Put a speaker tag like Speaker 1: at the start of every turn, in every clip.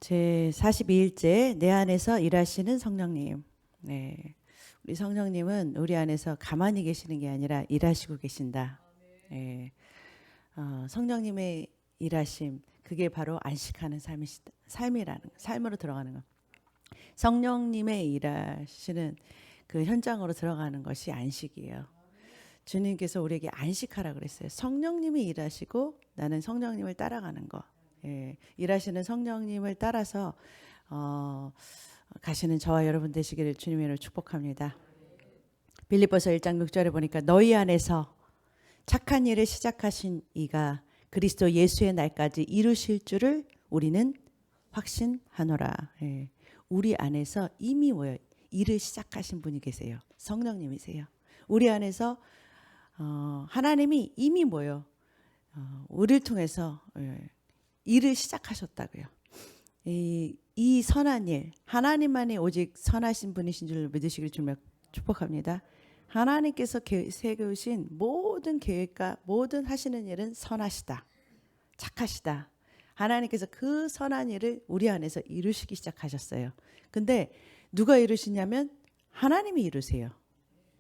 Speaker 1: 제 42일째 내 안에서 일하시는 성령님. 네. 우리 성령님은 우리 안에서 가만히 계시는 게 아니라 일하시고 계신다. 네. 성령님의 일하심, 그게 바로 안식하는 삶이라는 삶으로 들어가는 것. 성령님의 일하시는 그 현장으로 들어가는 것이 안식이에요. 주님께서 우리에게 안식하라 그랬어요. 성령님이 일하시고 나는 성령님을 따라가는 거. 예, 일하시는 성령님을 따라서 가시는 저와 여러분 되시기를 주님의 이름으로 축복합니다. 빌립보서 1장 6절에 보니까 너희 안에서 착한 일을 시작하신 이가 그리스도 예수의 날까지 이루실 줄을 우리는 확신하노라. 예, 우리 안에서 이미 뭐예요? 일을 시작하신 분이 계세요. 성령님이세요. 우리 안에서 하나님이 이미 뭐예요? 우리를 통해서 일을 시작하셨다고요. 이 선한 일, 하나님만이 오직 선하신 분이신 줄 믿으시길 주님 축복합니다. 하나님께서 세우신 모든 계획과 모든 하시는 일은 선하시다, 착하시다. 하나님께서 그 선한 일을 우리 안에서 이루시기 시작하셨어요. 근데 누가 이루시냐면 하나님이 이루세요.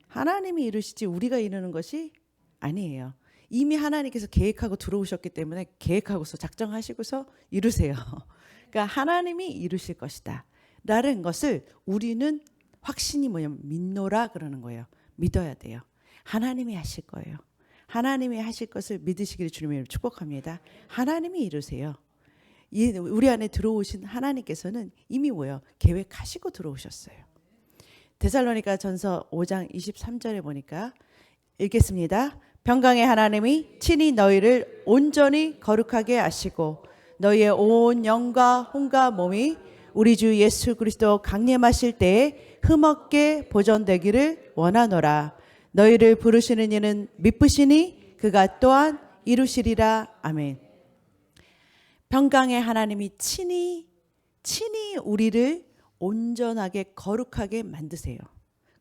Speaker 1: 하나님이 이루시지 우리가 이루는 것이 아니에요. 이미 하나님께서 계획하고 들어오셨기 때문에 계획하고서 작정하시고서 이루세요. 그러니까 하나님이 이루실 것이다 라는 것을 우리는 확신이 뭐냐면 믿노라 그러는 거예요. 믿어야 돼요. 하나님이 하실 거예요. 하나님이 하실 것을 믿으시기를 주님의 이름으로 축복합니다. 하나님이 이루세요. 우리 안에 들어오신 하나님께서는 이미 뭐예요? 계획하시고 들어오셨어요. 데살로니가 전서 5장 23절에 보니까 읽겠습니다. 평강의 하나님이 친히 너희를 온전히 거룩하게 하시고 너희의 온 영과 혼과 몸이 우리 주 예수 그리스도 강림하실 때에 흠없게 보존되기를 원하노라. 너희를 부르시는 이는 미쁘시니 그가 또한 이루시리라. 아멘. 평강의 하나님이 친히 우리를 온전하게 거룩하게 만드세요.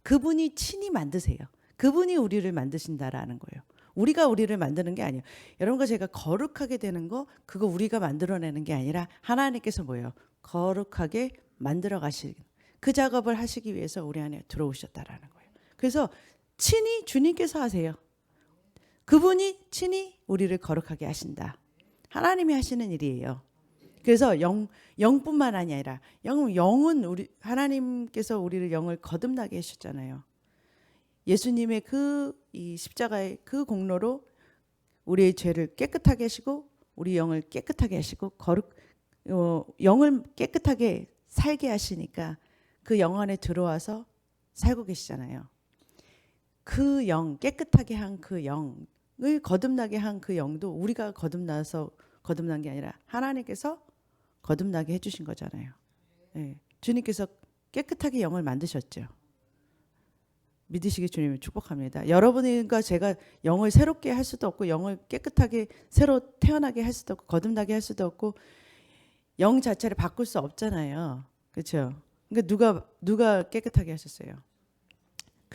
Speaker 1: 그분이 친히 만드세요. 그분이 우리를 만드신다라는 거예요. 우리가 우리를 만드는 게 아니에요. 여러분과 제가 거룩하게 되는 거 그거 우리가 만들어내는 게 아니라 하나님께서 뭐예요? 거룩하게 만들어 가실 그 작업을 하시기 위해서 우리 안에 들어오셨다라는 거예요. 그래서 친히 주님께서 하세요. 그분이 친히 우리를 거룩하게 하신다. 하나님이 하시는 일이에요. 그래서 영뿐만 아니라 영은 우리 하나님께서 우리를 영을 거듭나게 하셨잖아요. 예수님의 이 십자가의 그 공로로 우리의 죄를 깨끗하게 하시고 우리 영을 깨끗하게 하시고 영을 깨끗하게 살게 하시니까 그 영 안에 들어와서 살고 계시잖아요. 그 영, 깨끗하게 한 그 영을 거듭나게 한 그 영도 우리가 거듭난 게 아니라 하나님께서 거듭나게 해주신 거잖아요. 네. 주님께서 깨끗하게 영을 만드셨죠. 믿으시기 주님을 축복합니다. 여러분과 제가 영을 새롭게 할 수도 없고 영을 깨끗하게 새로 태어나게 할 수도 없고 거듭나게 할 수도 없고 영 자체를 바꿀 수 없잖아요. 그렇죠? 그러니까 누가 깨끗하게 하셨어요?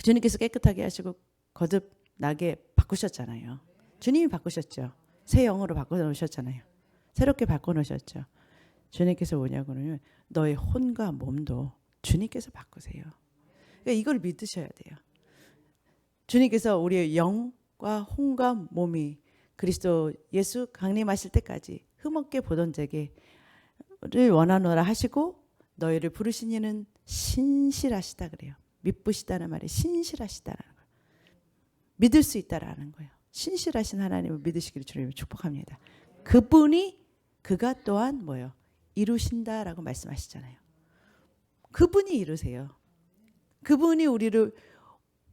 Speaker 1: 주님께서 깨끗하게 하시고 거듭나게 바꾸셨잖아요. 주님이 바꾸셨죠. 새 영으로 바꿔놓으셨잖아요. 새롭게 바꿔놓으셨죠. 주님께서 뭐냐고는 너의 혼과 몸도 주님께서 바꾸세요. 그러니까 이걸 믿으셔야 돼요. 주님께서 우리의 영과 혼과 몸이 그리스도 예수 강림하실 때까지 흠없게 보존되기를 원하노라 하시고 너희를 부르신 이는 신실하시다 그래요. 미쁘시다는 말이 신실하시다라는 거예요. 믿을 수 있다라는 거예요. 신실하신 하나님을 믿으시기를 주님을 축복합니다. 그가 또한 뭐예요? 이루신다라고 말씀하시잖아요. 그분이 이루세요. 그분이 우리를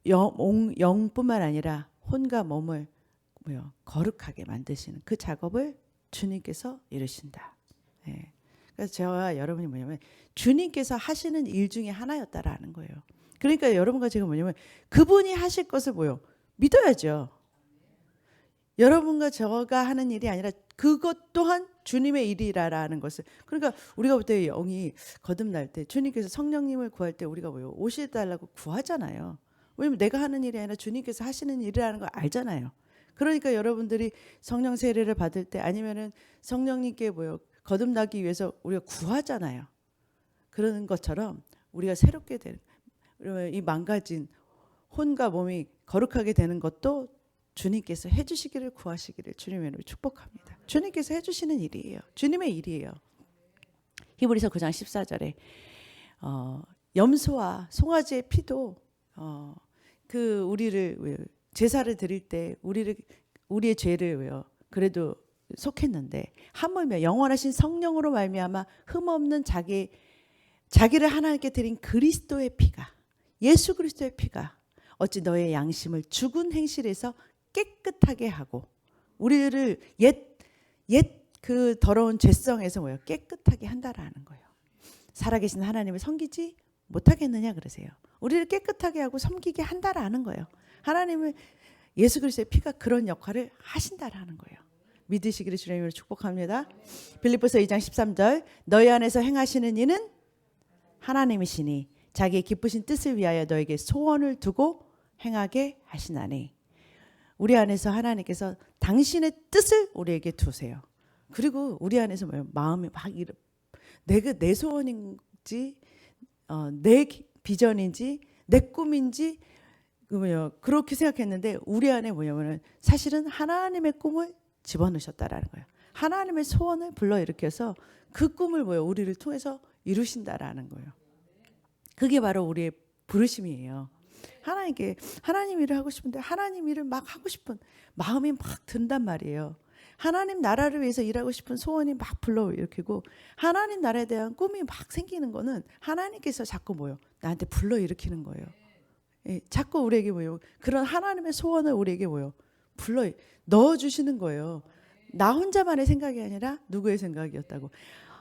Speaker 1: 영뿐만 아니라 혼과 몸을 거룩하게 만드시는 그 작업을 주님께서 이루신다. 네. 그래서 저와 여러분이 뭐냐면 주님께서 하시는 일 중에 하나였다라는 거예요. 그러니까 여러분과 제가 뭐냐면 그분이 하실 것을 믿어야죠. 여러분과 저가 하는 일이 아니라 그것 또한 주님의 일이라는 것을. 그러니까 우리가 볼 때 영이 거듭날 때 주님께서 성령님을 구할 때 우리가 오시달라고 구하잖아요. 왜냐면 내가 하는 일이 아니라 주님께서 하시는 일이라는 걸 알잖아요. 그러니까 여러분들이 성령 세례를 받을 때 아니면은 성령님께 거듭나기 위해서 우리가 구하잖아요. 그러는 것처럼 우리가 새롭게 되는, 이 망가진 혼과 몸이 거룩하게 되는 것도 주님께서 해주시기를 구하시기를 주님으로 축복합니다. 주님께서 해주시는 일이에요. 주님의 일이에요. 히브리서 9장 14절에 염소와 송아지의 피도 그 우리를 제사를 드릴 때 우리의 죄를 그래도 속했는데 하물며 영원하신 성령으로 말미암아 흠없는 자기를 하나님께 드린 그리스도의 피가, 예수 그리스도의 피가 어찌 너의 양심을 죽은 행실에서 깨끗하게 하고 우리를 옛 그 더러운 죄성에서 깨끗하게 한다라는 거예요. 살아계신 하나님을 섬기지 못하겠느냐 그러세요. 우리를 깨끗하게 하고 섬기게 한다라는 거예요. 하나님을, 예수 그리스도의 피가 그런 역할을 하신다라는 거예요. 믿으시기를 주님으로 축복합니다. 빌립보서 2장 13절 너희 안에서 행하시는 이는 하나님이시니 자기의 기쁘신 뜻을 위하여 너에게 소원을 두고 행하게 하시나니. 우리 안에서 하나님께서 당신의 뜻을 우리에게 두세요. 그리고 우리 안에서 마음이 막 내 소원인지 내 비전인지 내 꿈인지 그렇게 생각했는데 우리 안에 뭐냐면 사실은 하나님의 꿈을 집어넣으셨다라는 거예요. 하나님의 소원을 불러일으켜서 그 꿈을 우리를 통해서 이루신다라는 거예요. 그게 바로 우리의 부르심이에요. 하나님께 하나님 일을 하고 싶은데 하나님 일을 막 하고 싶은 마음이 막 든단 말이에요. 하나님 나라를 위해서 일하고 싶은 소원이 막 불러일으키고 하나님 나라에 대한 꿈이 막 생기는 거는 하나님께서 자꾸 나한테 불러일으키는 거예요. 예, 자꾸 우리에게 그런 하나님의 소원을 우리에게 불러 넣어주시는 거예요. 나 혼자만의 생각이 아니라 누구의 생각이었다고.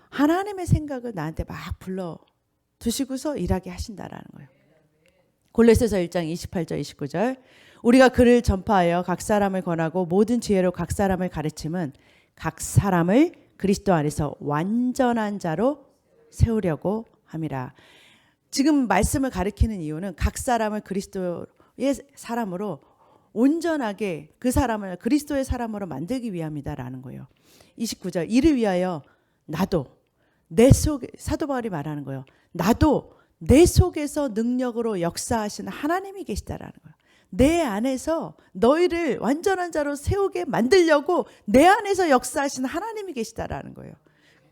Speaker 1: 하나님의 생각을 나한테 막 불러 두시고서 일하게 하신다라는 거예요. 골로새서 1장 28절 29절 우리가 그를 전파하여 각 사람을 권하고 모든 지혜로 각 사람을 가르침은 각 사람을 그리스도 안에서 완전한 자로 세우려고 함이라. 지금 말씀을 가리키는 이유는 각 사람을 그리스도의 사람으로 온전하게 그 사람을 그리스도의 사람으로 만들기 위함이다라는 거예요. 29절 이를 위하여 나도 내 속에, 사도 바울이 말하는 거예요. 나도 내 속에서 능력으로 역사하시는 하나님이 계시다라는 거예요. 내 안에서 너희를 완전한 자로 세우게 만들려고 내 안에서 역사하시는 하나님이 계시다라는 거예요.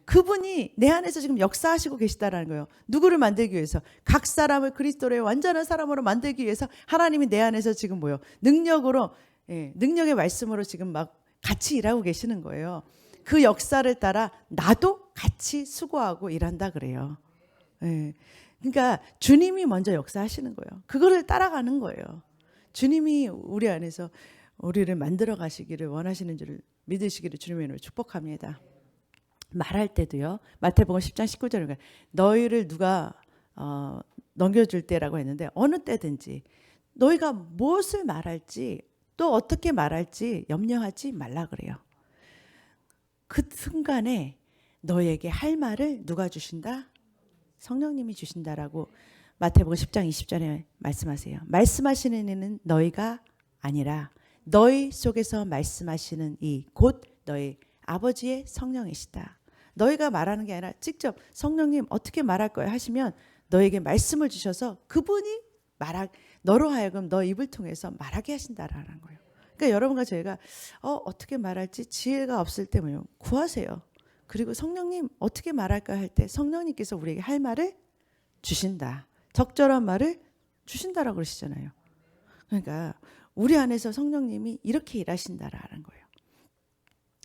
Speaker 1: 그분이 내 안에서 지금 역사하시고 계시다라는 거예요. 누구를 만들기 위해서? 각 사람을 그리스도의 완전한 사람으로 만들기 위해서 하나님이 내 안에서 지금 능력으로, 능력의 말씀으로 지금 막 같이 일하고 계시는 거예요. 그 역사를 따라 나도 같이 수고하고 일한다 그래요. 그러니까 주님이 먼저 역사하시는 거예요. 그거를 따라가는 거예요. 주님이 우리 안에서 우리를 만들어 가시기를 원하시는 줄을 믿으시기를 주님의 이름으로 축복합니다. 말할 때도요. 마태복음 10장 19절에 너희를 누가 넘겨줄 때라고 했는데 어느 때든지 너희가 무엇을 말할지 또 어떻게 말할지 염려하지 말라 그래요. 그 순간에 너희에게 할 말을 누가 주신다? 성령님이 주신다라고 마태복음 10장 20절에 말씀하세요. 말씀하시는 이는 너희가 아니라 너희 속에서 말씀하시는 이 곧 너희 아버지의 성령이시다. 너희가 말하는 게 아니라 직접 성령님 어떻게 말할 거야 하시면 너에게 말씀을 주셔서 그분이 너로 하여금 너 입을 통해서 말하게 하신다라는 거예요. 그러니까 여러분과 저희가 어떻게 말할지 지혜가 없을 때 구하세요. 그리고 성령님 어떻게 말할까 할 때 성령님께서 우리에게 할 말을 주신다. 적절한 말을 주신다라고 그러시잖아요. 그러니까 우리 안에서 성령님이 이렇게 일하신다라는 거예요.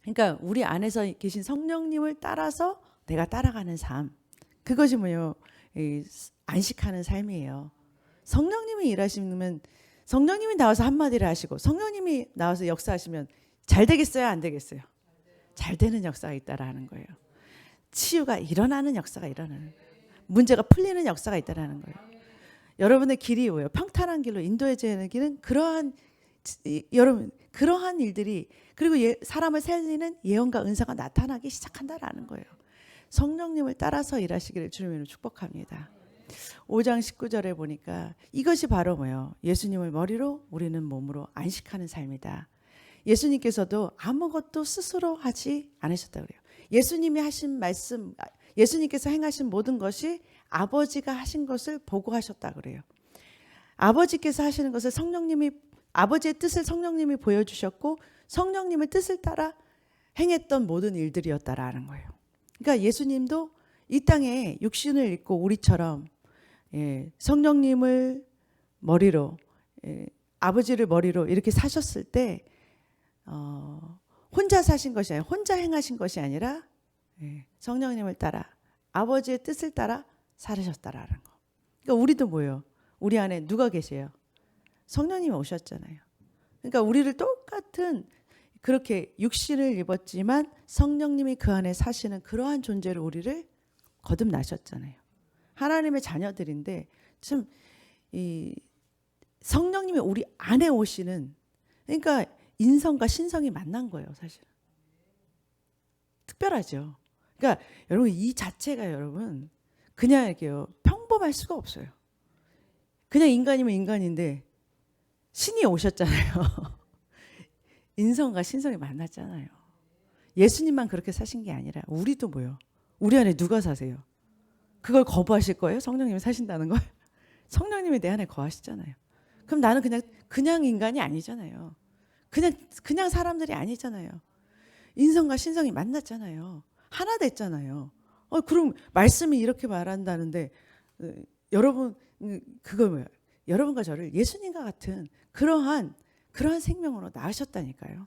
Speaker 1: 그러니까 우리 안에서 계신 성령님을 따라서 내가 따라가는 삶. 그것이 안식하는 삶이에요. 성령님이 일하시면 성령님이 나와서 한마디를 하시고 성령님이 나와서 역사하시면 잘 되겠어요? 안 되겠어요? 잘 되는 역사가 있다라는 거예요. 치유가 일어나는 역사가 일어나는 거예요. 문제가 풀리는 역사가 있다라는 거예요. 여러분의 길이 평탄한 길로 인도해지는 길은 그러한 일들이 그리고 사람을 살리는 예언과 은사가 나타나기 시작한다라는 거예요. 성령님을 따라서 일하시기를 주님으로 축복합니다. 5장 19절에 보니까 이것이 바로 예수님을 머리로 우리는 몸으로 안식하는 삶이다. 예수님께서도 아무것도 스스로 하지 않으셨다고 그래요. 예수님이 하신 말씀, 예수님께서 행하신 모든 것이 아버지가 하신 것을 보고하셨다 그래요. 아버지께서 하시는 것을 아버지의 뜻을 성령님이 보여주셨고 성령님의 뜻을 따라 행했던 모든 일들이었다라는 거예요. 그러니까 예수님도 이 땅에 육신을 입고 우리처럼 성령님을 머리로 아버지를 머리로 이렇게 사셨을 때 혼자 사신 것이 아니라 혼자 행하신 것이 아니라 성령님을 따라 아버지의 뜻을 따라 살으셨다라는 거. 그러니까 우리도 뭐예요? 우리 안에 누가 계세요? 성령님이 오셨잖아요. 그러니까 우리를 똑같은 그렇게 육신을 입었지만 성령님이 그 안에 사시는 그러한 존재로 우리를 거듭나셨잖아요. 하나님의 자녀들인데 참 이 성령님이 우리 안에 오시는, 그러니까 인성과 신성이 만난 거예요, 사실은. 특별하죠. 그러니까 여러분 이 자체가 여러분 그냥 이렇게요 평범할 수가 없어요. 그냥 인간이면 인간인데 신이 오셨잖아요. 인성과 신성이 만났잖아요. 예수님만 그렇게 사신 게 아니라 우리도 뭐요? 우리 안에 누가 사세요? 그걸 거부하실 거예요? 성령님이 사신다는 걸? 성령님이 내 안에 거하시잖아요. 그럼 나는 그냥 인간이 아니잖아요. 그냥 사람들이 아니잖아요. 인성과 신성이 만났잖아요. 하나 됐잖아요. 그럼 말씀이 이렇게 말한다는데 여러분 그거 뭐예요? 여러분과 저를 예수님과 같은 그러한 생명으로 낳으셨다니까요.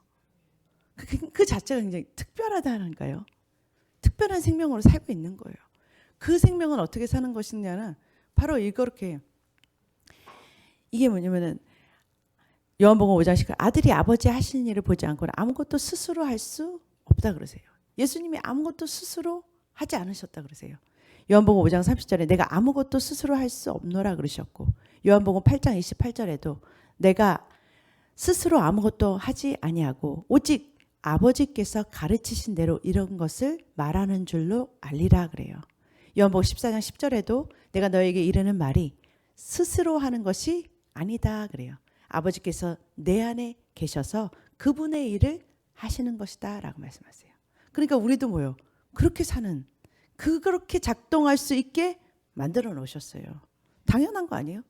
Speaker 1: 그 자체가 굉장히 특별하다니까요. 특별한 생명으로 살고 있는 거예요. 그 생명은 어떻게 사는 것이냐는 바로 이렇게 이게 뭐냐면은 요한복음 5장 10절 아들이 아버지 하시는 일을 보지 않고는 아무것도 스스로 할 수 없다 그러세요. 예수님이 아무것도 스스로 하지 않으셨다 그러세요. 요한복음 5장 30절에 내가 아무것도 스스로 할 수 없노라 그러셨고 요한복음 8장 28절에도 내가 스스로 아무것도 하지 아니하고 오직 아버지께서 가르치신 대로 이런 것을 말하는 줄로 알리라 그래요. 요한복음 14장 10절에도 내가 너에게 이르는 말이 스스로 하는 것이 아니다 그래요. 아버지께서 내 안에 계셔서 그분의 일을 하시는 것이다 라고 말씀하세요. 그러니까 우리도 뭐요? 그렇게 사는, 그렇게 작동할 수 있게 만들어 놓으셨어요. 당연한 거 아니에요?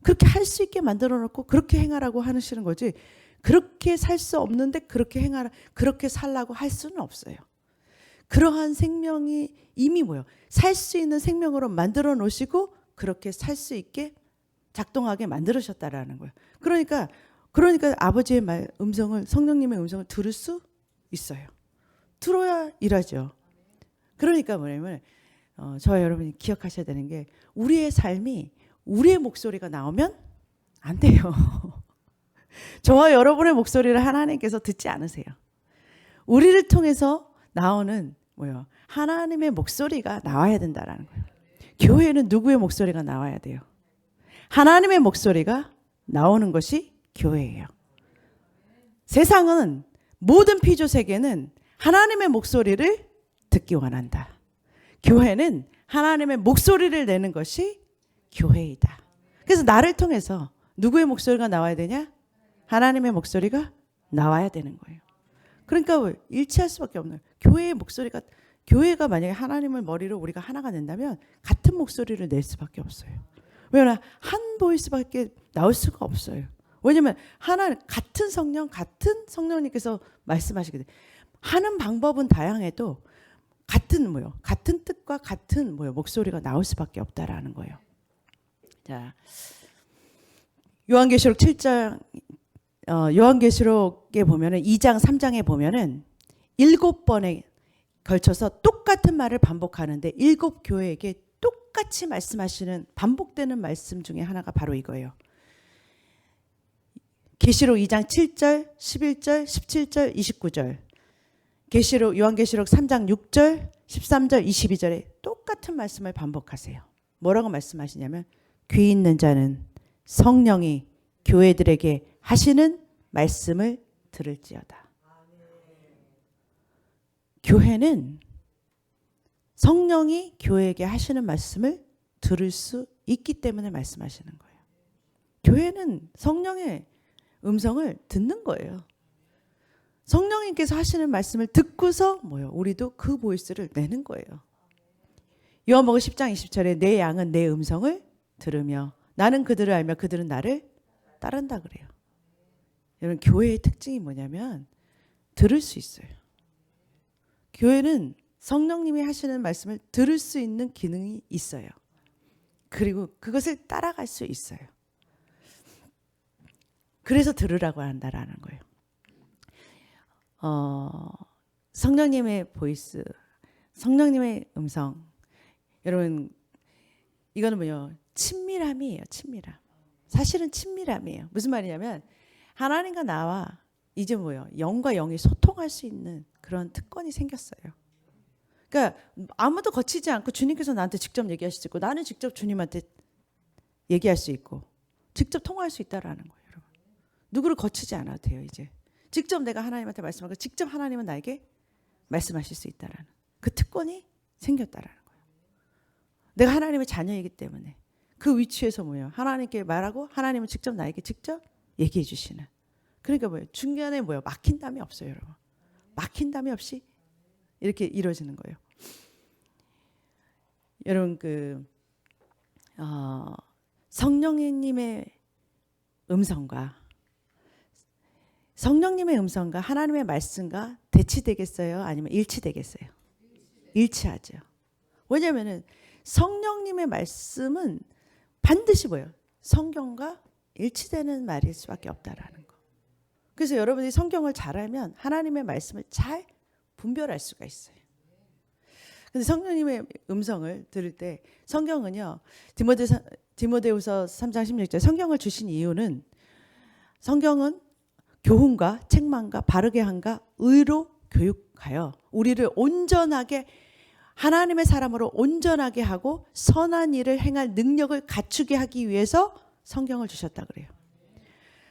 Speaker 1: 그렇게 할 수 있게 만들어 놓고 그렇게 행하라고 하시는 거지, 그렇게 살 수 없는데 그렇게 행하라, 그렇게 살라고 할 수는 없어요. 그러한 생명이 이미 뭐요? 살 수 있는 생명으로 만들어 놓으시고 그렇게 살 수 있게 작동하게 만들으셨다라는 거예요. 그러니까 아버지의 음성을, 성령님의 음성을 들을 수 있어요. 들어야 일하죠. 그러니까 뭐냐면 저와 여러분이 기억하셔야 되는 게 우리의 삶이 우리의 목소리가 나오면 안 돼요. 저와 여러분의 목소리를 하나님께서 듣지 않으세요. 우리를 통해서 나오는 뭐요? 하나님의 목소리가 나와야 된다라는 거예요. 교회는 누구의 목소리가 나와야 돼요? 하나님의 목소리가 나오는 것이 교회예요. 세상은, 모든 피조 세계는 하나님의 목소리를 듣기 원한다. 교회는 하나님의 목소리를 내는 것이 교회이다. 그래서 나를 통해서 누구의 목소리가 나와야 되냐? 하나님의 목소리가 나와야 되는 거예요. 그러니까 일치할 수밖에 없는 교회의 목소리가, 교회가 만약에 하나님을 머리로 우리가 하나가 된다면 같은 목소리를 낼 수밖에 없어요. 왜냐하면 한 보이스밖에 나올 수가 없어요. 왜냐하면 같은 성령님께서 말씀하시게 돼. 하는 방법은 다양해도 같은 뜻과 같은 목소리가 나올 수밖에 없다라는 거예요. 자, 요한계시록 7장, 요한계시록에 보면은 2장 3장에 보면은 7번에 걸쳐서 똑같은 말을 반복하는데 7교회에게 똑같이 말씀하시는 반복되는 말씀 중에 하나가 바로 이거예요. 계시록 2장 7절, 11절, 17절, 29절. 요한계시록 3장 6절, 13절, 22절에 똑같은 말씀을 반복하세요. 뭐라고 말씀하시냐면 귀 있는 자는 성령이 교회들에게 하시는 말씀을 들을지어다. 교회는 성령이 교회에게 하시는 말씀을 들을 수 있기 때문에 말씀하시는 거예요. 교회는 성령의 음성을 듣는 거예요. 성령님께서 하시는 말씀을 듣고서 뭐요? 우리도 그 보이스를 내는 거예요. 요한복음 10장 20절에 내 양은 내 음성을 들으며 나는 그들을 알며 그들은 나를 따른다 그래요. 여러분 교회의 특징이 뭐냐면 들을 수 있어요. 교회는 성령님이 하시는 말씀을 들을 수 있는 기능이 있어요. 그리고 그것을 따라갈 수 있어요. 그래서 들으라고 한다라는 거예요. 성령님의 보이스, 성령님의 음성. 여러분 이거는 뭐예요? 친밀함이에요. 친밀함. 사실은 친밀함이에요. 무슨 말이냐면 하나님과 나와 이제 뭐예요? 영과 영이 소통할 수 있는 그런 특권이 생겼어요. 그러니까 아무도 거치지 않고 주님께서 나한테 직접 얘기할 수 있고 나는 직접 주님한테 얘기할 수 있고 직접 통화할 수 있다라는 거예요. 여러분. 누구를 거치지 않아도 돼요. 이제 직접 내가 하나님한테 말씀하고 직접 하나님은 나에게 말씀하실 수 있다라는 그 특권이 생겼다라는 거예요. 내가 하나님의 자녀이기 때문에 그 위치에서 뭐예요? 하나님께 말하고 하나님은 직접 나에게 직접 얘기해 주시는. 그러니까 뭐예요? 중간에 뭐예요? 막힌 담이 없어요, 여러분. 막힌 담이 없이 이렇게 이루어지는 거예요. 여러분 성령님의 음성과 하나님의 말씀과 대치되겠어요? 아니면 일치되겠어요? 일치하죠. 왜냐하면 성령님의 말씀은 반드시 뭐예요? 성경과 일치되는 말일 수밖에 없다라는 거. 그래서 여러분이 성경을 잘 알면 하나님의 말씀을 잘 분별할 수가 있어요. 근데 성령님의 음성을 들을 때 성경은요. 디모데후서 3장 16절 성경을 주신 이유는 성경은 교훈과 책망과 바르게 함과 의로 교육하여 우리를 온전하게 하나님의 사람으로 온전하게 하고 선한 일을 행할 능력을 갖추게 하기 위해서 성경을 주셨다 그래요.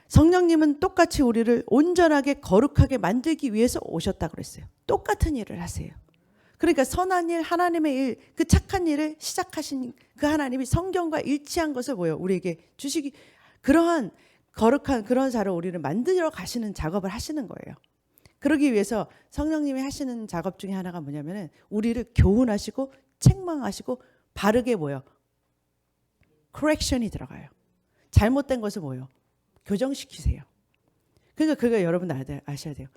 Speaker 1: 성령님은 똑같이 우리를 온전하게 거룩하게 만들기 위해서 오셨다 그랬어요. 똑같은 일을 하세요. 그러니까 선한 일, 하나님의 일, 그 착한 일을 시작하신 그 하나님이 성경과 일치한 것을 뭐예요? 우리에게 주시기 그러한 거룩한 그런 자로 우리를 만들어 가시는 작업을 하시는 거예요. 그러기 위해서 성령님이 하시는 작업 중에 하나가 뭐냐면은 우리를 교훈하시고 책망하시고 바르게 뭐예요? correction이 들어가요. 잘못된 것을 뭐예요? 교정시키세요. 그러니까 그거 여러분 아셔야 돼요.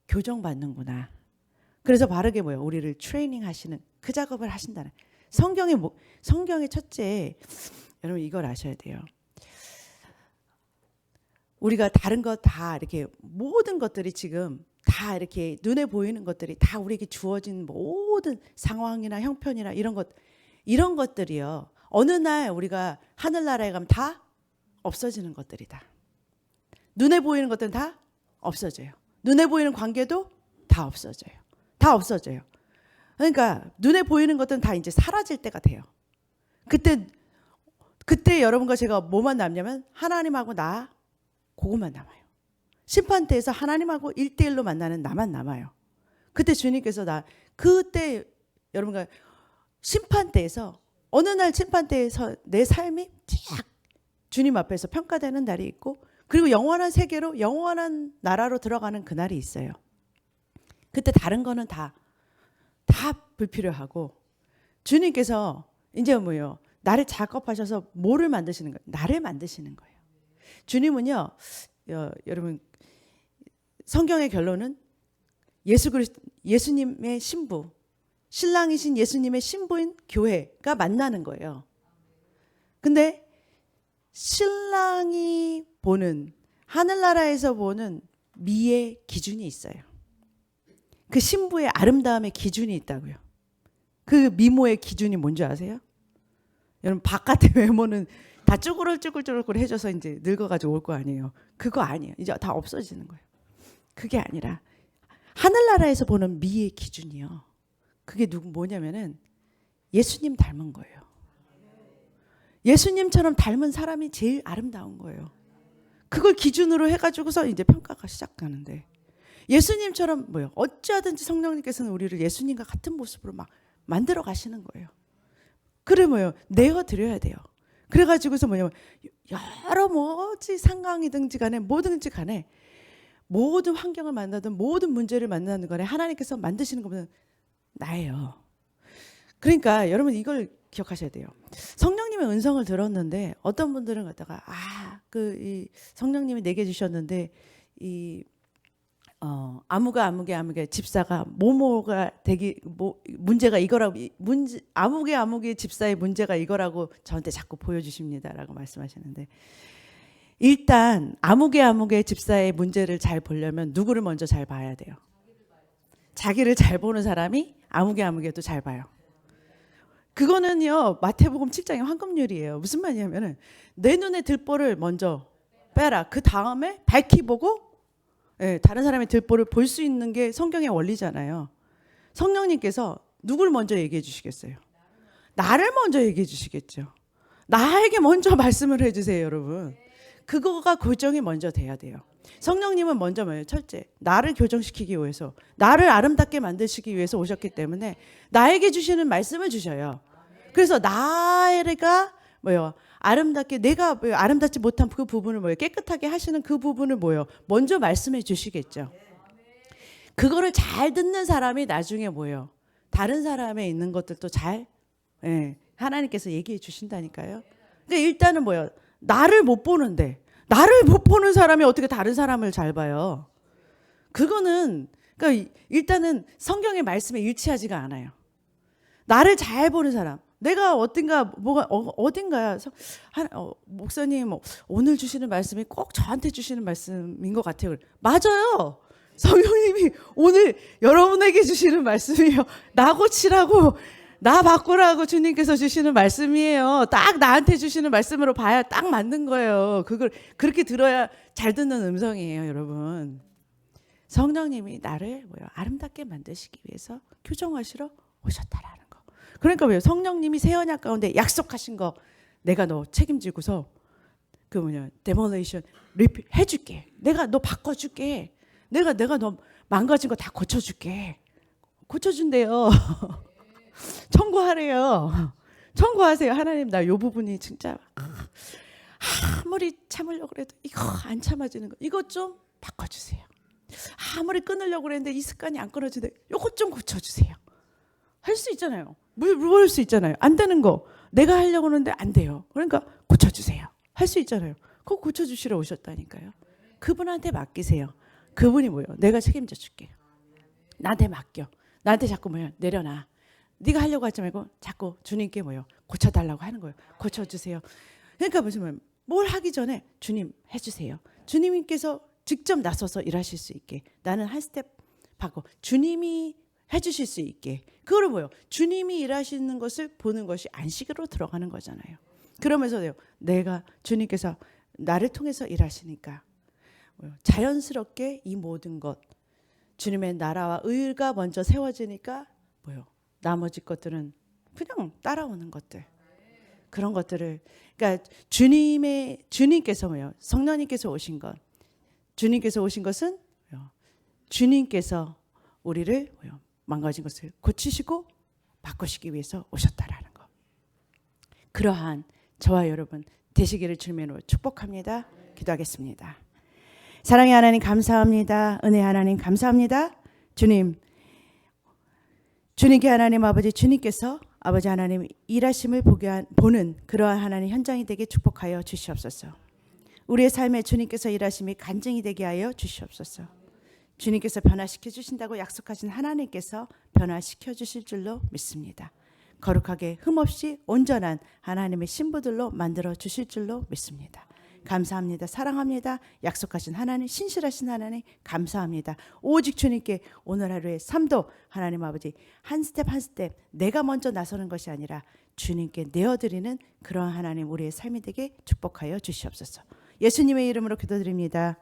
Speaker 1: 교정받는구나. 그래서 바르게 뭐예요? 우리를 트레이닝 하시는 그 작업을 하신다는. 성경의 첫째 여러분 이걸 아셔야 돼요. 우리가 다른 것 다 이렇게 모든 것들이 지금 다 이렇게 눈에 보이는 것들이 다 우리에게 주어진 모든 상황이나 형편이나 이런 것들이요. 어느 날 우리가 하늘나라에 가면 다 없어지는 것들이다. 눈에 보이는 것들은 다 없어져요. 눈에 보이는 관계도 다 없어져요. 다 없어져요. 그러니까 눈에 보이는 것들은 다 이제 사라질 때가 돼요. 그때 여러분과 제가 뭐만 남냐면 하나님하고 나 그것만 남아요. 심판대에서 하나님하고 1대1로 만나는 나만 남아요. 그때 주님께서 그때 여러분과 심판대에서 어느 날 심판대에서 내 삶이 쫙 주님 앞에서 평가되는 날이 있고 그리고 영원한 세계로 영원한 나라로 들어가는 그날이 있어요. 그때 다른 거는 다 불필요하고 주님께서 이제 뭐예요? 나를 작업하셔서 뭐를 만드시는 거예요? 나를 만드시는 거예요. 주님은요, 여러분 성경의 결론은 예수님의 신부, 신랑이신 예수님의 신부인 교회가 만나는 거예요. 근데 신랑이 보는 하늘나라에서 보는 미의 기준이 있어요. 그 신부의 아름다움의 기준이 있다고요. 그 미모의 기준이 뭔지 아세요? 여러분 바깥의 외모는 다 쭈글쭈글 해줘서 이제 늙어가지고 올 거 아니에요. 그거 아니에요. 이제 다 없어지는 거예요. 그게 아니라 하늘나라에서 보는 미의 기준이요. 그게 뭐냐면은 예수님 닮은 거예요. 예수님처럼 닮은 사람이 제일 아름다운 거예요. 그걸 기준으로 해가지고서 이제 평가가 시작하는데 예수님처럼 뭐요? 어찌하든지 성령님께서는 우리를 예수님과 같은 모습으로 막 만들어 가시는 거예요. 그래 뭐요? 내어 드려야 돼요. 그래가지고서 뭐냐면 여러 뭐지 상황이든지 간에 뭐든지 간에 모든 환경을 만나든 모든 문제를 만나는 거에 하나님께서 만드시는 것은 나예요. 그러니까 여러분 이걸 기억하셔야 돼요. 성령님의 음성을 들었는데 어떤 분들은 갖다가 이 성령님이 내게 주셨는데 이 아무개 집사가 뭐뭐가 되기 문제가 이거라고 아무개 집사의 문제가 이거라고 저한테 자꾸 보여주십니다라고 말씀하시는데, 일단 아무개 집사의 문제를 잘 보려면 누구를 먼저 잘 봐야 돼요. 자기를 잘 보는 사람이 아무개도 잘 봐요. 그거는요 마태복음 7장의 황금률이에요. 무슨 말이냐면은 내 눈에 들보를 먼저 빼라. 그 다음에 밝히 보고 다른 사람의 들보를 볼 수 있는 게 성경의 원리잖아요. 성령님께서 누굴 먼저 얘기해 주시겠어요? 나를 먼저 얘기해 주시겠죠. 나에게 먼저 말씀을 해주세요, 여러분. 그거가 교정이 먼저 돼야 돼요. 성령님은 먼저 뭐예요? 첫째, 나를 교정시키기 위해서, 나를 아름답게 만드시기 위해서 오셨기 때문에 나에게 주시는 말씀을 주셔요. 그래서 나가 뭐예요? 아름답게, 내가 아름답지 못한 그 부분을 뭐예요? 깨끗하게 하시는 그 부분을 뭐예요? 먼저 말씀해 주시겠죠. 그거를 잘 듣는 사람이 나중에 뭐예요? 다른 사람에 있는 것들도 잘 하나님께서 얘기해 주신다니까요. 그러니까 일단은 뭐예요? 나를 못 보는데, 나를 못 보는 사람이 어떻게 다른 사람을 잘 봐요? 그거는 그러니까 일단은 성경의 말씀에 일치하지가 않아요. 나를 잘 보는 사람, 내가 어딘가야 목사님 오늘 주시는 말씀이 꼭 저한테 주시는 말씀인 것 같아요. 맞아요. 성령님이 오늘 여러분에게 주시는 말씀이에요. 나 고치라고, 나 바꾸라고 주님께서 주시는 말씀이에요. 딱 나한테 주시는 말씀으로 봐야 딱 맞는 거예요. 그걸 그렇게 들어야 잘 듣는 음성이에요, 여러분. 성령님이 나를 아름답게 만드시기 위해서 교정하시러 오셨다라는 거. 그러니까 왜요? 성령님이 새 언약 가운데 약속하신 거 내가 너 책임지고서 데몰레이션 해줄게. 내가 너 바꿔줄게. 내가 너 망가진 거 다 고쳐줄게. 고쳐준대요. 청구하래요. 청구하세요. 하나님, 나 요 부분이 진짜 아무리 참으려고 그래도 이거 안 참아지는 거, 이것 좀 바꿔주세요. 아무리 끊으려고 그랬는데 이 습관이 안 끊어지는데 이것 좀 고쳐주세요. 할 수 있잖아요. 물을 수 있잖아요. 안 되는 거 내가 하려고 하는데 안 돼요. 그러니까 고쳐주세요. 할 수 있잖아요. 그거 고쳐주시러 오셨다니까요. 그분한테 맡기세요. 그분이 뭐예요? 내가 책임져 줄게요. 나한테 맡겨. 나한테 자꾸 내려놔. 네가 하려고 하지 말고 자꾸 주님께 고쳐달라고 하는 거예요. 고쳐주세요. 그러니까 무슨 뭘 하기 전에 주님 해주세요. 주님께서 직접 나서서 일하실 수 있게, 나는 한 스텝 받고 주님이 해주실 수 있게. 그거를 주님이 일하시는 것을 보는 것이 안식으로 들어가는 거잖아요. 그러면서요, 내가 주님께서 나를 통해서 일하시니까 자연스럽게 이 모든 것, 주님의 나라와 의가 먼저 세워지니까 나머지 것들은 그냥 따라오는 것들. 그런 것들을, 그러니까 주님께서 성령님께서 오신 것, 주님께서 오신 것은 주님께서 우리를 망가진 것을 고치시고 바꾸시기 위해서 오셨다라는 것. 그러한 저와 여러분 되시기를 주님으로 축복합니다. 기도하겠습니다. 사랑의 하나님 감사합니다. 은혜 하나님 감사합니다. 주님께 하나님 아버지, 주님께서 아버지 하나님 일하심을 보는 그러한 하나님 현장이 되게 축복하여 주시옵소서. 우리의 삶에 주님께서 일하심이 간증이 되게 하여 주시옵소서. 주님께서 변화시켜 주신다고 약속하신 하나님께서 변화시켜 주실 줄로 믿습니다. 거룩하게 흠없이 온전한 하나님의 신부들로 만들어 주실 줄로 믿습니다. 감사합니다. 사랑합니다. 약속하신 하나님, 신실하신 하나님 감사합니다. 오직 주님께 오늘 하루의 삶도 하나님 아버지 한 스텝 한 스텝 내가 먼저 나서는 것이 아니라 주님께 내어드리는 그러한 하나님 우리의 삶이 되게 축복하여 주시옵소서. 예수님의 이름으로 기도드립니다.